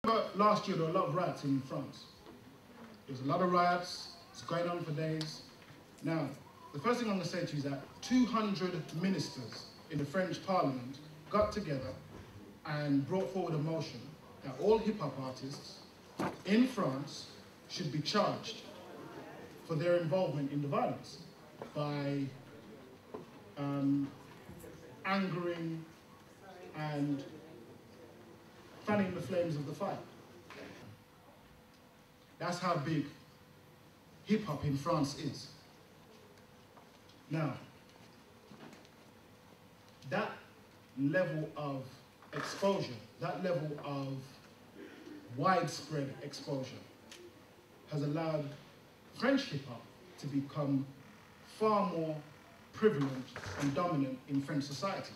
But last year there were a lot of riots in France. There's a lot of riots, it's going on for days. Now, the first thing I'm going to say to you is that 200 ministers in the French Parliament got together and brought forward a motion that all hip-hop artists in France should be charged for their involvement in the violence by angering and fanning the flames of the fire. That's how big hip-hop in France is. Now, that level of exposure, that level of widespread exposure has allowed French hip-hop to become far more prevalent and dominant in French society.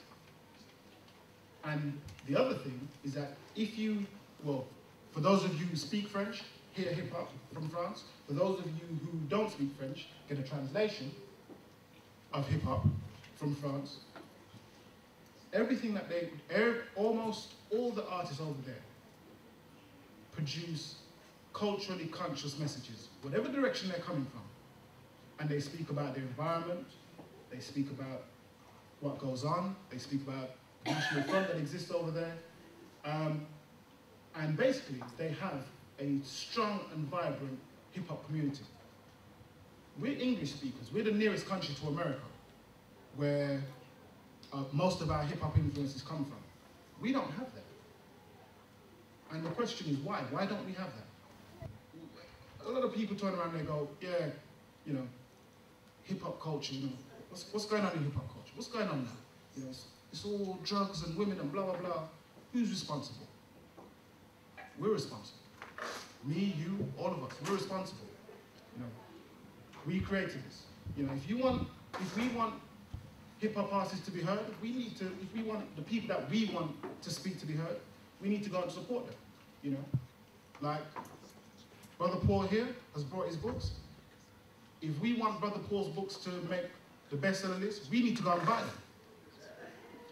And the other thing is that if you, well, for those of you who speak French, hear hip-hop from France. For those of you who don't speak French, get a translation of hip-hop from France. Everything that almost all the artists over there produce culturally conscious messages, whatever direction they're coming from. And they speak about their environment, they speak about what goes on, they speak about the national front that exists over there. And basically, they have a strong and vibrant hip-hop community. We're English speakers. We're the nearest country to America, where most of our hip-hop influences come from. We don't have that. And the question is why? Why don't we have that? A lot of people turn around and they go, yeah, you know, hip-hop culture, you know, what's going on in hip-hop culture? What's going on now? You know, it's all drugs and women and blah, blah, blah. Who's responsible? We're responsible. Me, you, all of us, we're responsible. You know, we created this. You know, if we want hip-hop artists to be heard, we need to, if we want the people that we want to speak to be heard, we need to go and support them, you know? Like, Brother Paul here has brought his books. If we want Brother Paul's books to make the bestseller list, we need to go and buy them.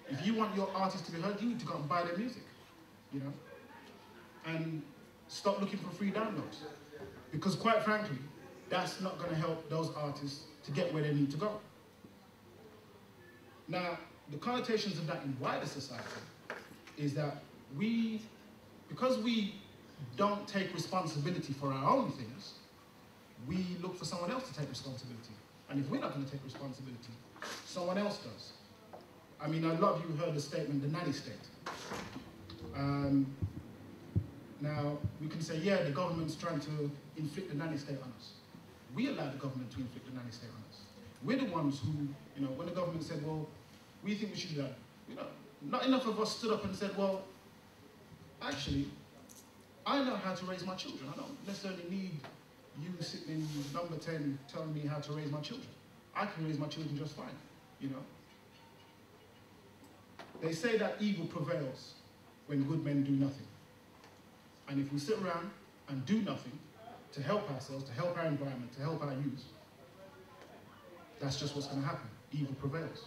If you want your artist to be heard, you need to go and buy their music, you know? And stop looking for free downloads. Because quite frankly, that's not gonna help those artists to get where they need to go. Now, the connotations of that in wider society is that because we don't take responsibility for our own things, we look for someone else to take responsibility. And if we're not going to take responsibility, someone else does. I mean, a lot of you heard the statement, the nanny state. Now, we can say, yeah, the government's trying to inflict the nanny state on us. We allow the government to inflict the nanny state on us. We're the ones who, you know, when the government said, well, we think we should do that, you know, not enough of us stood up and said, well, actually, I know how to raise my children. I don't necessarily need you sitting in number 10 telling me how to raise my children. I can raise my children just fine, you know. They say that evil prevails when good men do nothing. And if we sit around and do nothing to help ourselves, to help our environment, to help our youth, that's just what's going to happen. Evil prevails.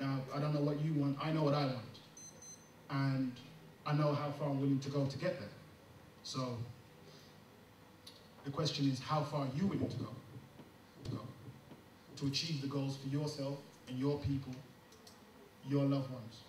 Now, I don't know what you want. I know what I want. And I know how far I'm willing to go to get there. So, the question is, how far are you willing to go to achieve the goals for yourself and your people, your loved ones?